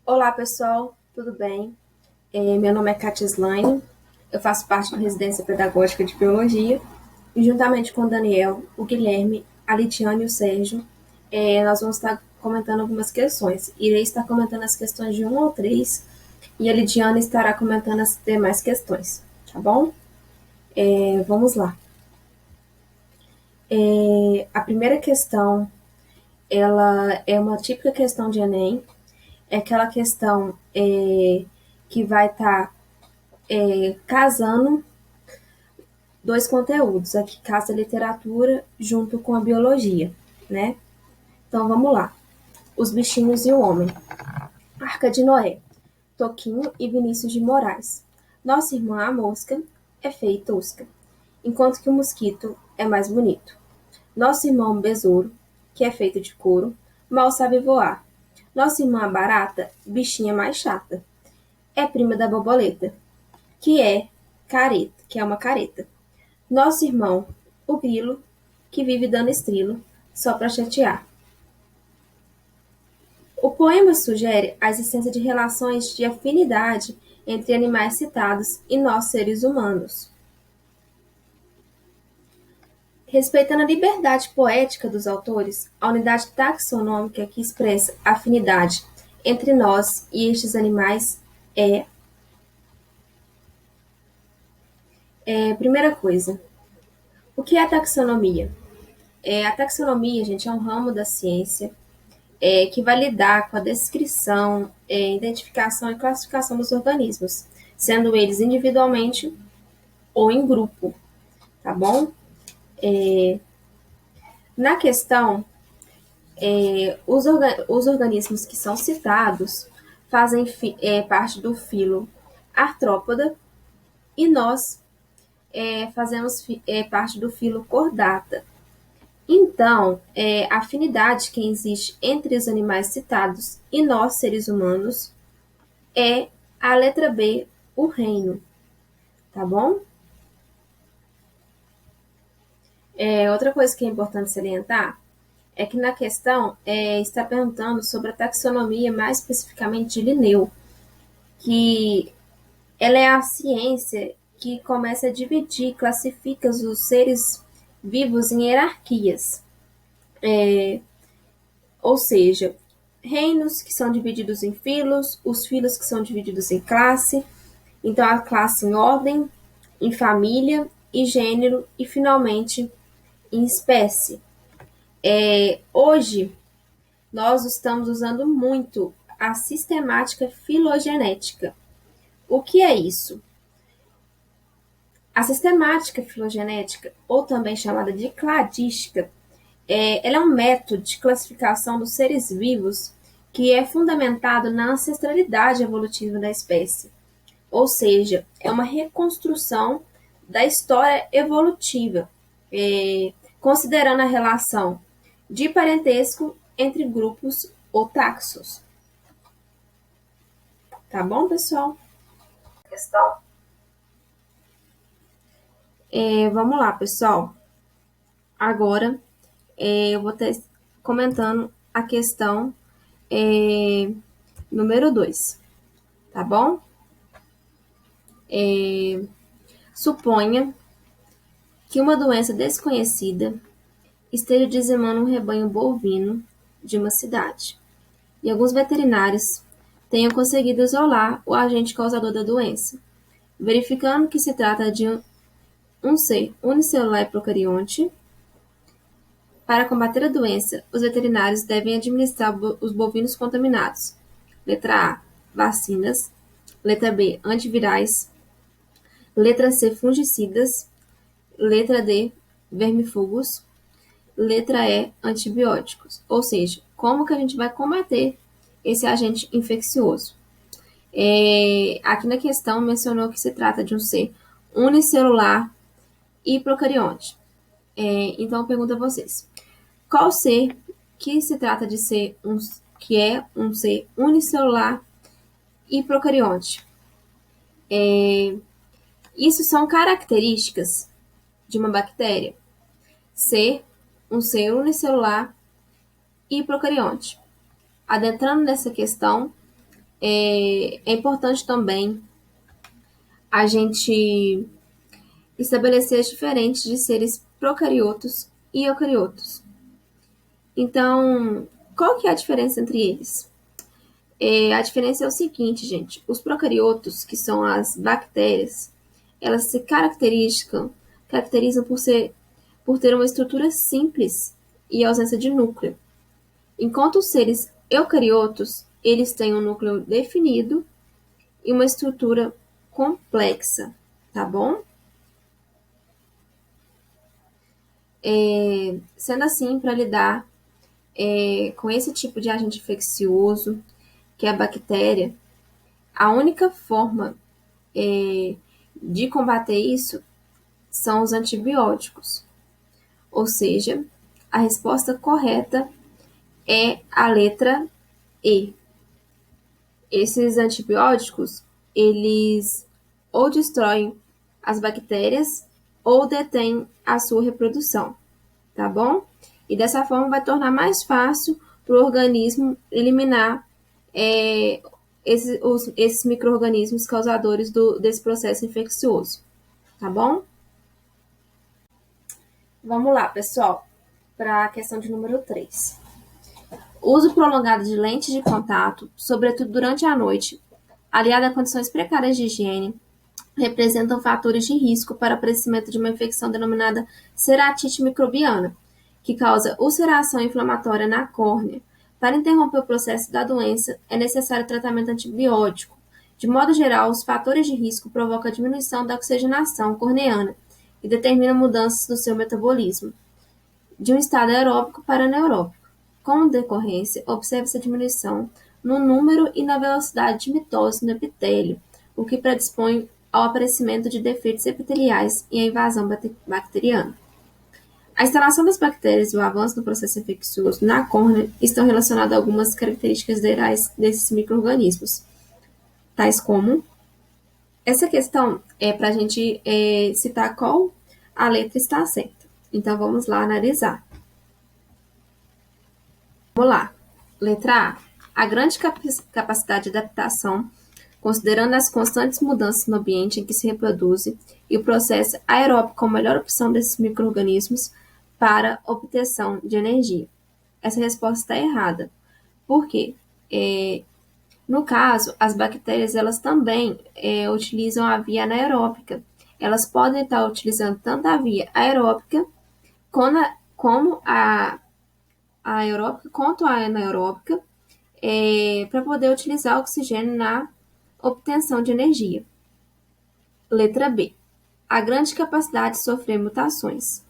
Olá, pessoal, tudo bem? Meu nome é Katia Slaine, eu faço parte da residência pedagógica de biologia e, juntamente com o Daniel, o Guilherme, a Litiane e o Sérgio, nós vamos estar comentando algumas questões. Irei estar comentando as questões de 1 ao 3 e a Lidiane estará comentando as demais questões, tá bom? Vamos lá. A primeira questão, ela é uma típica questão de Enem, é aquela questão que vai estar casando dois conteúdos, aqui casa a literatura junto com a biologia, né? Então vamos lá. Os bichinhos e o homem. Arca de Noé, Toquinho e Vinícius de Moraes. Nossa irmã a mosca é feia e tosca, enquanto que o mosquito é mais bonito. Nosso irmão besouro, que é feito de couro, mal sabe voar. Nossa irmã barata, bichinha mais chata, é prima da borboleta, que é uma careta. Nosso irmão, o grilo, que vive dando estrilo, só para chatear. O poema sugere a existência de relações de afinidade entre animais citados e nós seres humanos. Respeitando a liberdade poética dos autores, a unidade taxonômica que expressa a afinidade entre nós e estes animais é, primeira coisa, o que é a taxonomia? A taxonomia, gente, é um ramo da ciência que vai lidar com a descrição, identificação e classificação dos organismos, sendo eles individualmente ou em grupo, tá bom? Na questão, os organismos que são citados fazem parte do filo Artrópoda e nós fazemos parte do filo Chordata. Então, a afinidade que existe entre os animais citados e nós, seres humanos, é a letra B, o reino, tá bom? Outra coisa que é importante salientar é que na questão está perguntando sobre a taxonomia, mais especificamente de Linneu, que ela é a ciência que começa a dividir, classifica os seres vivos em hierarquias, ou seja, reinos que são divididos em filos, os filos que são divididos em classe, então a classe em ordem, em família, em gênero e finalmente em espécie. Hoje nós estamos usando muito a sistemática filogenética. O que é isso? A sistemática filogenética, ou também chamada de cladística, ela é um método de classificação dos seres vivos que é fundamentado na ancestralidade evolutiva da espécie. Ou seja, é uma reconstrução da história evolutiva, considerando a relação de parentesco entre grupos ou taxos. Tá bom, pessoal? Questão. Vamos lá, pessoal. Agora eu vou estar comentando a questão número 2, tá bom? Suponha que uma doença desconhecida esteja dizimando um rebanho bovino de uma cidade e alguns veterinários tenham conseguido isolar o agente causador da doença, verificando que se trata de um ser unicelular e procarionte. Para combater a doença, os veterinários devem administrar os bovinos contaminados. Letra A, vacinas. Letra B, antivirais. Letra C, fungicidas. Letra D, vermífugos. Letra E, antibióticos. Ou seja, como que a gente vai combater esse agente infeccioso? Aqui na questão mencionou que se trata de um ser unicelular e procarionte. Então, eu pergunto a vocês: qual ser que se trata de ser que é um ser unicelular e procarionte? Isso são características de uma bactéria. Ser um ser unicelular e procarionte. Adentrando nessa questão, É importante também a gente estabelecer as diferenças de seres procariotos e eucariotos. Então, qual que é a diferença entre eles? A diferença é o seguinte, gente. Os procariotos, que são as bactérias, elas se caracterizam por ter uma estrutura simples e ausência de núcleo. Enquanto os seres eucariotos, eles têm um núcleo definido e uma estrutura complexa, tá bom? Sendo assim, para lidar com esse tipo de agente infeccioso, que é a bactéria, a única forma de combater isso são os antibióticos. Ou seja, a resposta correta é a letra E. Esses antibióticos, eles ou destroem as bactérias ou detêm a sua reprodução, tá bom? E dessa forma vai tornar mais fácil para o organismo eliminar esses micro-organismos causadores desse processo infeccioso, tá bom? Vamos lá, pessoal, para a questão de número 3. Uso prolongado de lentes de contato, sobretudo durante a noite, aliado a condições precárias de higiene, representam fatores de risco para o aparecimento de uma infecção denominada ceratite microbiana, que causa ulceração inflamatória na córnea. Para interromper o processo da doença, é necessário tratamento antibiótico. De modo geral, os fatores de risco provocam a diminuição da oxigenação corneana e determinam mudanças no seu metabolismo, de um estado aeróbico para anaeróbico. Com decorrência, observa-se a diminuição no número e na velocidade de mitose no epitélio, o que predispõe ao aparecimento de defeitos epiteliais e à invasão bacteriana. A instalação das bactérias e o avanço do processo infeccioso na córnea estão relacionados a algumas características gerais desses micro-organismos, tais como... Essa questão é para a gente citar qual a letra está certa. Então, vamos lá analisar. Vamos lá. Letra A. A grande capacidade de adaptação, considerando as constantes mudanças no ambiente em que se reproduzem e o processo aeróbico como a melhor opção desses micro-organismos para obtenção de energia. Essa resposta está errada. Por quê? No caso, as bactérias elas também utilizam a via anaeróbica. Elas podem estar utilizando tanto a via aeróbica como a aeróbica quanto a anaeróbica para poder utilizar o oxigênio na obtenção de energia. Letra B. A grande capacidade de sofrer mutações,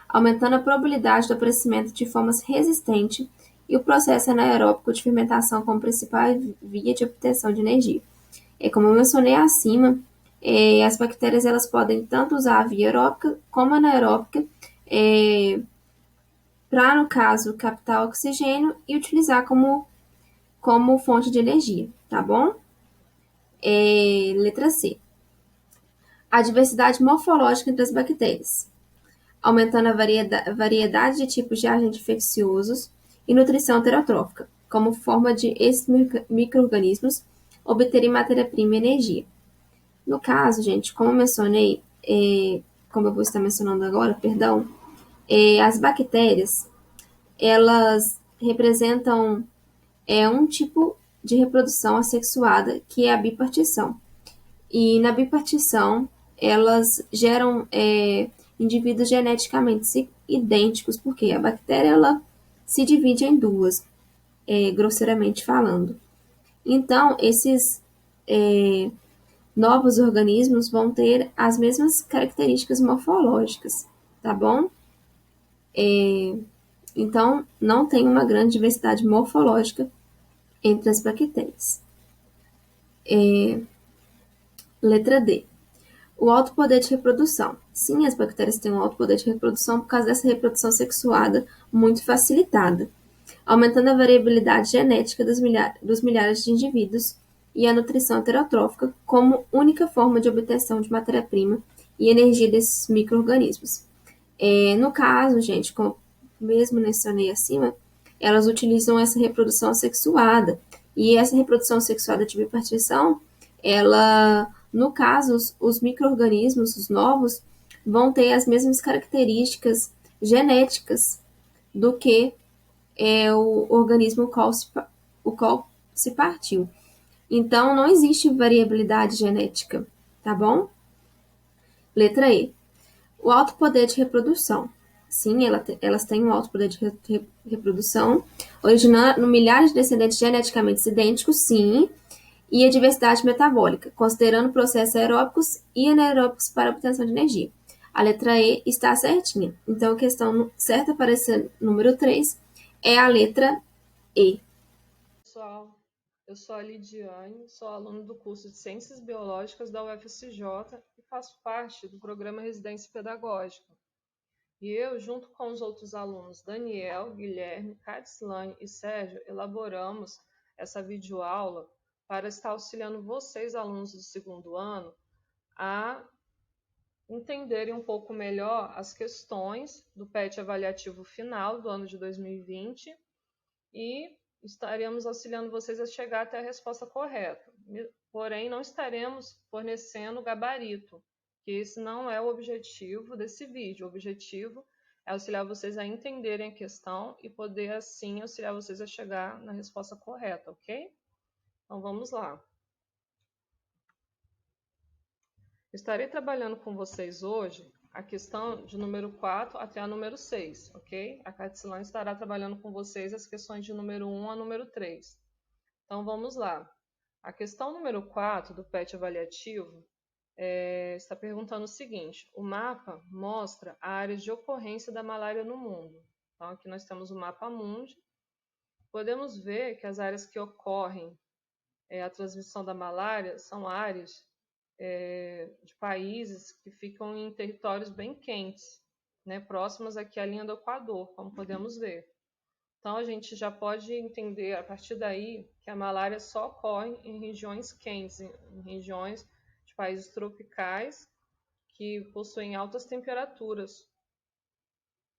aumentando a probabilidade do aparecimento de formas resistentes e o processo anaeróbico de fermentação como principal via de obtenção de energia. Como eu mencionei acima, as bactérias elas podem tanto usar a via aeróbica como anaeróbica para, no caso, captar oxigênio e utilizar como fonte de energia, tá bom? Letra C. A diversidade morfológica entre as bactérias, aumentando a variedade de tipos de agentes infecciosos e nutrição heterotrófica, como forma de esses micro-organismos obterem matéria-prima e energia. No caso, gente, como eu mencionei, como eu vou estar mencionando agora, perdão, as bactérias, elas representam um tipo de reprodução assexuada, que é a bipartição. E na bipartição, elas geram indivíduos geneticamente idênticos, porque a bactéria ela se divide em duas, grosseiramente falando. Então, esses novos organismos vão ter as mesmas características morfológicas, tá bom? Então, não tem uma grande diversidade morfológica entre as bactérias. Letra D. O alto poder de reprodução. Sim, as bactérias têm um alto poder de reprodução por causa dessa reprodução sexuada muito facilitada, aumentando a variabilidade genética dos milhares de indivíduos e a nutrição heterotrófica como única forma de obtenção de matéria-prima e energia desses micro-organismos. No caso, gente, como mesmo mencionei acima, elas utilizam essa reprodução sexuada, E essa reprodução sexual da bipartição, ela, no caso, os micro-organismos, os novos, vão ter as mesmas características genéticas do que o organismo o qual se partiu. Então, não existe variabilidade genética, tá bom? Letra E. O alto poder de reprodução. Sim, elas têm um alto poder de reprodução, originando milhares de descendentes geneticamente idênticos, sim, e a diversidade metabólica, considerando processos aeróbicos e anaeróbicos para obtenção de energia. A letra E está certinha. Então, a questão certa para esse número 3 é a letra E. Pessoal, eu sou a Lidiane, sou aluna do curso de Ciências Biológicas da UFSJ e faço parte do programa Residência Pedagógica. E eu, junto com os outros alunos Daniel, Guilherme, Catslane e Sérgio, elaboramos essa videoaula para estar auxiliando vocês, alunos do segundo ano, a entenderem um pouco melhor as questões do PET avaliativo final do ano de 2020 e estaremos auxiliando vocês a chegar até a resposta correta. Porém, não estaremos fornecendo gabarito, que esse não é o objetivo desse vídeo. O objetivo é auxiliar vocês a entenderem a questão e poder, assim, auxiliar vocês a chegar na resposta correta, ok? Então, vamos lá. Estarei trabalhando com vocês hoje a questão de número 4 até a número 6, ok? A Catsilane estará trabalhando com vocês as questões de número 1 a número 3. Então, vamos lá. A questão número 4 do PET avaliativo está perguntando o seguinte: o mapa mostra a área de ocorrência da malária no mundo. Então, aqui nós temos o mapa mundi. Podemos ver que as áreas que ocorrem a transmissão da malária são áreas de países que ficam em territórios bem quentes, né, próximas aqui à linha do Equador, como podemos ver. Então, a gente já pode entender, a partir daí, que a malária só ocorre em regiões quentes, em regiões de países tropicais que possuem altas temperaturas.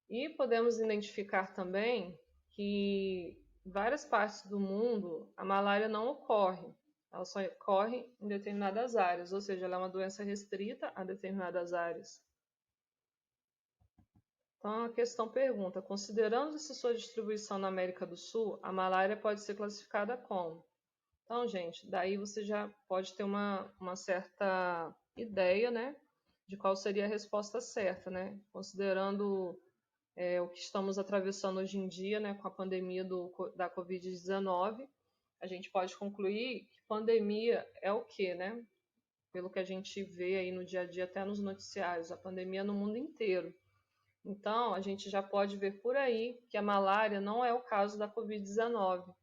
E podemos identificar também que em várias partes do mundo a malária não ocorre, ela só ocorre em determinadas áreas, ou seja, ela é uma doença restrita a determinadas áreas. Então, a questão pergunta: considerando-se sua distribuição na América do Sul, a malária pode ser classificada como? Então, gente, daí você já pode ter uma certa ideia, né, de qual seria a resposta certa, né? Considerando o que estamos atravessando hoje em dia, né, com a pandemia da Covid-19, a gente pode concluir que pandemia é o quê, né? Pelo que a gente vê aí no dia a dia, até nos noticiários, a pandemia no mundo inteiro. Então, a gente já pode ver por aí que a malária não é o caso da Covid-19,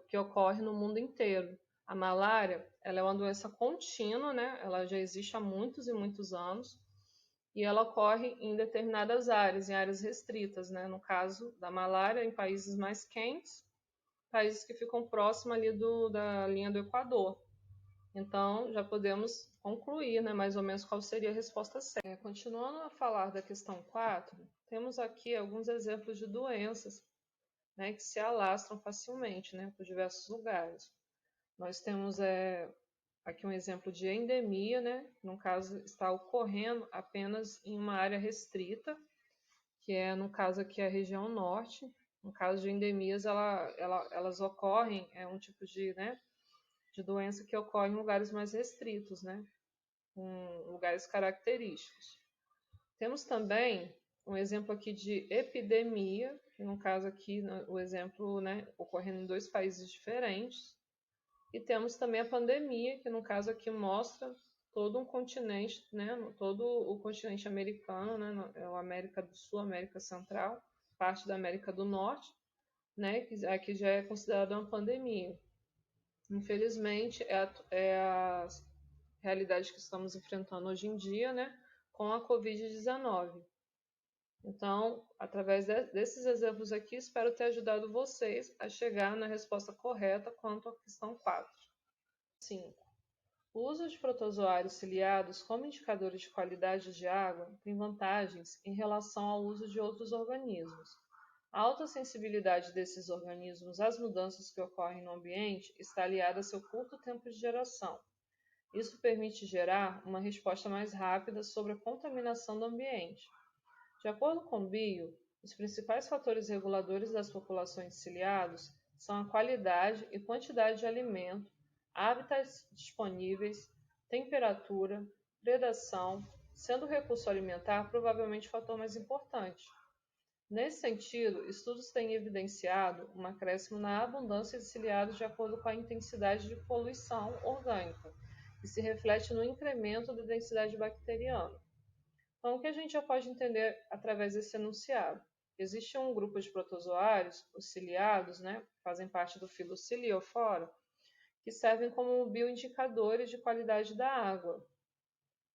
que ocorre no mundo inteiro. A malária, ela é uma doença contínua, né? Ela já existe há muitos e muitos anos e ela ocorre em determinadas áreas, em áreas restritas, né? No caso da malária, em países mais quentes, países que ficam próximos ali da linha do Equador. Então, já podemos concluir, né, mais ou menos qual seria a resposta certa. Continuando a falar da questão 4, temos aqui alguns exemplos de doenças, né, que se alastram facilmente, né, por diversos lugares. Nós temos aqui um exemplo de endemia, né, no caso está ocorrendo apenas em uma área restrita, que é, no caso aqui, a região norte. No caso de endemias, elas ocorrem, é um tipo de, né, de doença que ocorre em lugares mais restritos, né, com lugares característicos. Temos também um exemplo aqui de epidemia, que no caso aqui, o exemplo, né, ocorrendo em 2 países diferentes. E temos também a pandemia, que no caso aqui mostra todo um continente, né, todo o continente americano, né, a América do Sul, América Central, parte da América do Norte, né, que aqui já é considerada uma pandemia. Infelizmente, é a realidade que estamos enfrentando hoje em dia, né, com a Covid-19. Então, através desses exemplos aqui, espero ter ajudado vocês a chegar na resposta correta quanto à questão 4. 5. O uso de protozoários ciliados como indicadores de qualidade de água tem vantagens em relação ao uso de outros organismos. A alta sensibilidade desses organismos às mudanças que ocorrem no ambiente está aliada a seu curto tempo de geração. Isso permite gerar uma resposta mais rápida sobre a contaminação do ambiente. De acordo com Bio, os principais fatores reguladores das populações de ciliados são a qualidade e quantidade de alimento, hábitats disponíveis, temperatura, predação, sendo o recurso alimentar provavelmente o fator mais importante. Nesse sentido, estudos têm evidenciado um acréscimo na abundância de ciliados de acordo com a intensidade de poluição orgânica, que se reflete no incremento da densidade bacteriana. Então, o que a gente já pode entender através desse enunciado? Existe um grupo de protozoários, os ciliados, que fazem parte do filo Ciliophora, que servem como bioindicadores de qualidade da água.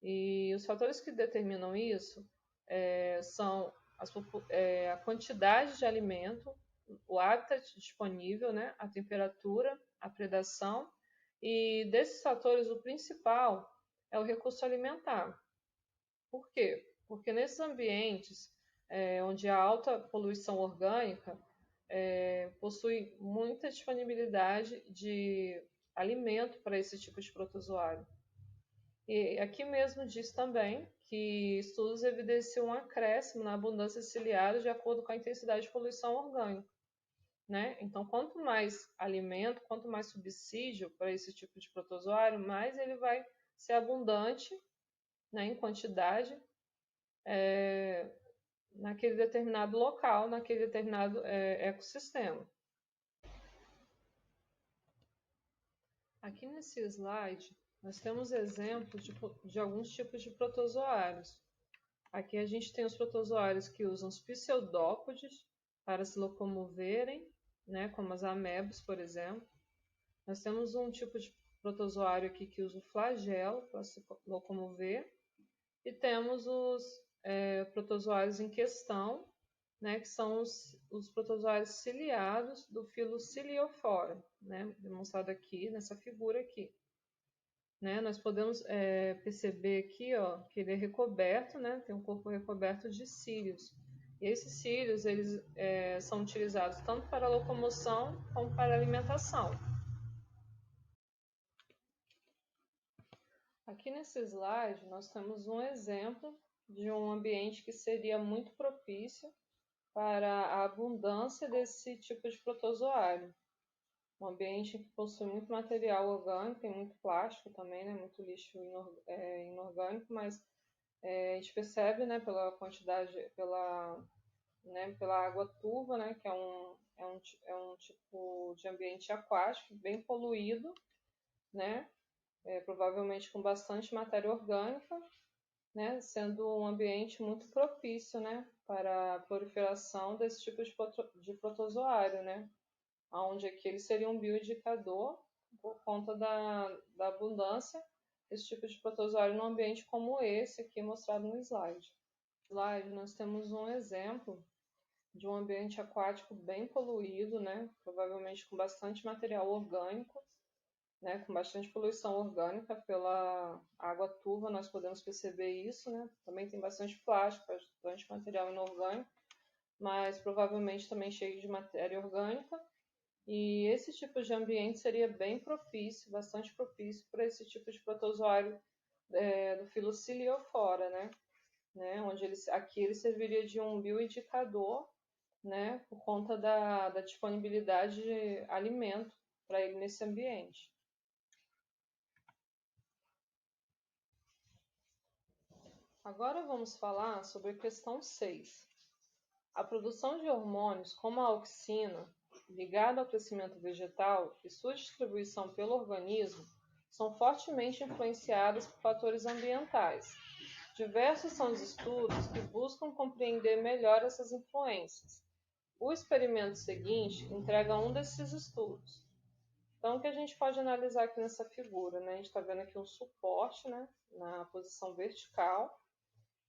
E os fatores que determinam isso são a quantidade de alimento, o hábitat disponível, a temperatura, a predação, e desses fatores o principal é o recurso alimentar. Por quê? Porque nesses ambientes onde há alta poluição orgânica, possui muita disponibilidade de alimento para esse tipo de protozoário. E aqui mesmo diz também que estudos evidenciam um acréscimo na abundância de ciliados de acordo com a intensidade de poluição orgânica. Então, quanto mais alimento, quanto mais subsídio para esse tipo de protozoário, mais ele vai ser abundante em quantidade naquele determinado local, naquele determinado ecossistema. Aqui nesse slide, nós temos exemplos de alguns tipos de protozoários. Aqui a gente tem os protozoários que usam os pseudópodes para se locomoverem, como as amebas, por exemplo. Nós temos um tipo de protozoário aqui que usa o flagelo para se locomover. E temos os protozoários em questão, que são os protozoários ciliados do filo Ciliophora, demonstrado aqui nessa figura aqui. Nós podemos perceber aqui que ele é recoberto, tem um corpo recoberto de cílios. E esses cílios eles, são utilizados tanto para locomoção como para alimentação. Aqui nesse slide nós temos um exemplo de um ambiente que seria muito propício para a abundância desse tipo de protozoário. Um ambiente que possui muito material orgânico, tem muito plástico também, muito lixo inorgânico, mas a gente percebe pela quantidade, pela água turva, que é um tipo de ambiente aquático bem poluído, provavelmente com bastante matéria orgânica, sendo um ambiente muito propício para a proliferação desse tipo de protozoário, onde aqui ele seria um bioindicador por conta da abundância desse tipo de protozoário num ambiente como esse aqui mostrado no slide. No slide nós temos um exemplo de um ambiente aquático bem poluído, provavelmente com bastante material orgânico, com bastante poluição orgânica pela água turva, nós podemos perceber isso, Também tem bastante plástico, bastante material inorgânico, mas provavelmente também cheio de matéria orgânica. E esse tipo de ambiente seria bem propício, bastante propício para esse tipo de protozoário do filo Ciliophora, onde aqui ele serviria de um bioindicador, por conta da disponibilidade de alimento para ele nesse ambiente. Agora vamos falar sobre a questão 6. A produção de hormônios como a auxina, ligada ao crescimento vegetal e sua distribuição pelo organismo, são fortemente influenciadas por fatores ambientais. Diversos são os estudos que buscam compreender melhor essas influências. O experimento seguinte entrega um desses estudos. Então, o que a gente pode analisar aqui nessa figura? A gente está vendo aqui um suporte na posição vertical.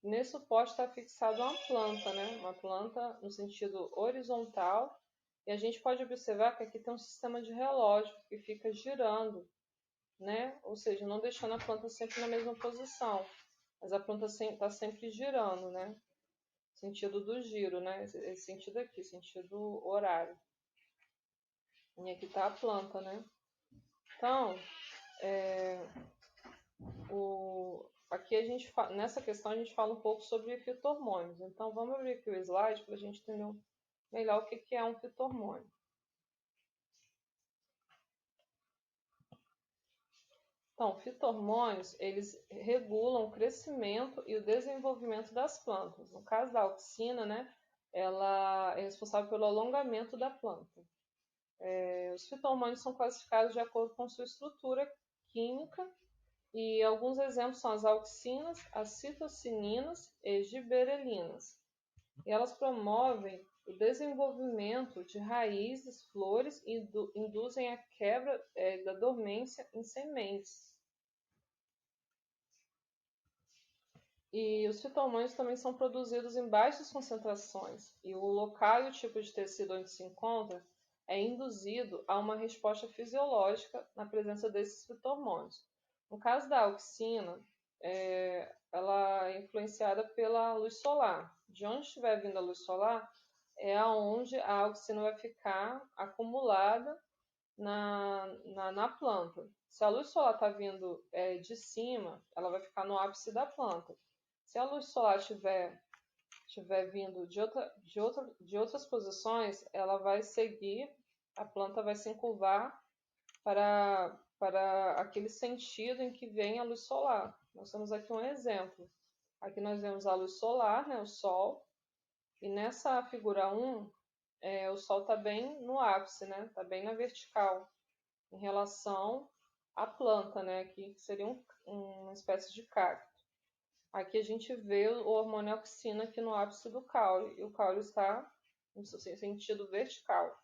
Nesse suporte está fixado uma planta, uma planta no sentido horizontal. E a gente pode observar que aqui tem um sistema de relógio que fica girando, ou seja, não deixando a planta sempre na mesma posição, mas a planta está sempre girando, sentido do giro, né? Esse sentido aqui, sentido horário. E aqui está a planta, né? Então, aqui nessa questão a gente fala um pouco sobre fito-hormônios. Então, vamos abrir aqui o slide para a gente entender melhor o que é um fito-hormônio. Então, fito-hormônios, eles regulam o crescimento e o desenvolvimento das plantas. No caso da auxina, né, ela é responsável pelo alongamento da planta. Os fito-hormônios são classificados de acordo com sua estrutura química e alguns exemplos são as auxinas, as citocininas e giberelinas. E elas promovem o desenvolvimento de raízes, flores e induzem a quebra da dormência em sementes. E os fito-hormônios também são produzidos em baixas concentrações, e o local e o tipo de tecido onde se encontra é induzido a uma resposta fisiológica na presença desses fito-hormônios. No caso da auxina, ela é influenciada pela luz solar. De onde estiver vindo a luz solar, é aonde a auxina vai ficar acumulada na planta. Se a luz solar está vindo de cima, ela vai ficar no ápice da planta. Se a luz solar estiver vindo de outras posições, ela vai seguir, a planta vai se encurvar para aquele sentido em que vem a luz solar. Nós temos aqui um exemplo. Aqui nós vemos a luz solar, né, o Sol, e nessa figura 1, o Sol está bem no ápice, né, está bem na vertical, em relação à planta, né, que seria uma espécie de cacto. Aqui a gente vê o hormônio auxina aqui no ápice do caule, e o caule está em sentido vertical.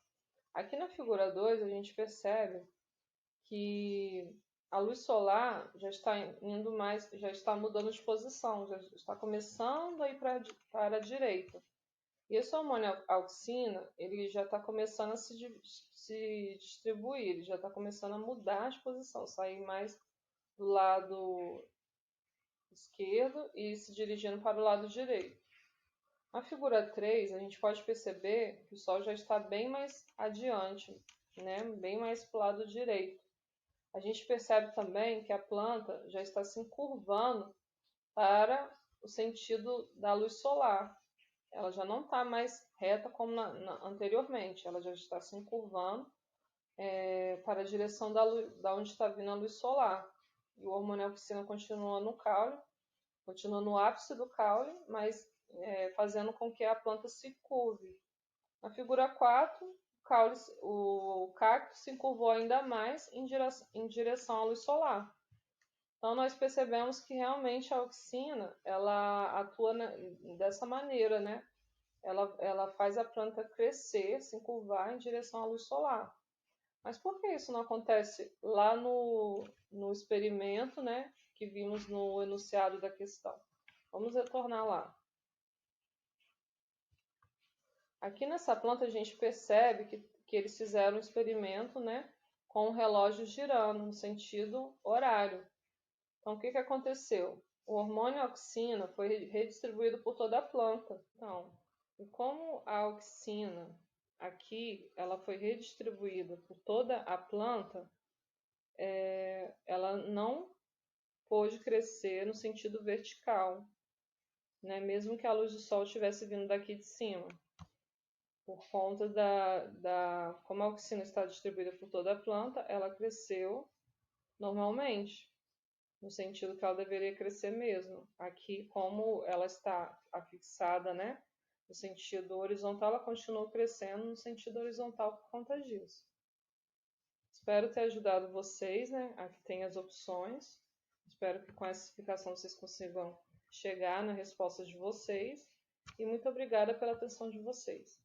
Aqui na figura 2 a gente percebe que a luz solar já está indo mais, já está mudando de posição, já está começando a ir para a direita. E esse hormônio auxina, ele já está começando a se distribuir, ele já está começando a mudar de posição, sair mais do lado esquerdo e se dirigindo para o lado direito. Na figura 3, a gente pode perceber que o Sol já está bem mais adiante, né? Bem mais para o lado direito. A gente percebe também que a planta já está se encurvando para o sentido da luz solar. Ela já não está mais reta como anteriormente, ela já está se encurvando para a direção da onde está vindo a luz solar. E o hormônio auxina continua no caule, continua no ápice do caule, mas fazendo com que a planta se curve. Na figura 4, o cacto se encurvou ainda mais em direção à luz solar. Então, nós percebemos que realmente a auxina, ela atua dessa maneira, né? Ela faz a planta crescer, se encurvar em direção à luz solar. Mas por que isso não acontece lá no experimento, né? Que vimos no enunciado da questão? Vamos retornar lá. Aqui nessa planta a gente percebe que eles fizeram um experimento, né, com o relógio girando no sentido horário. Então, o que aconteceu? O hormônio auxina foi redistribuído por toda a planta. Então, e como a auxina aqui ela foi redistribuída por toda a planta, ela não pôde crescer no sentido vertical, né, mesmo que a luz do sol estivesse vindo daqui de cima. Por conta como a auxina está distribuída por toda a planta, ela cresceu normalmente, no sentido que ela deveria crescer mesmo. Aqui, como ela está afixada, né, no sentido horizontal, ela continuou crescendo no sentido horizontal por conta disso. Espero ter ajudado vocês, né? Aqui tem as opções. Espero que com essa explicação vocês consigam chegar na resposta de vocês. E muito obrigada pela atenção de vocês.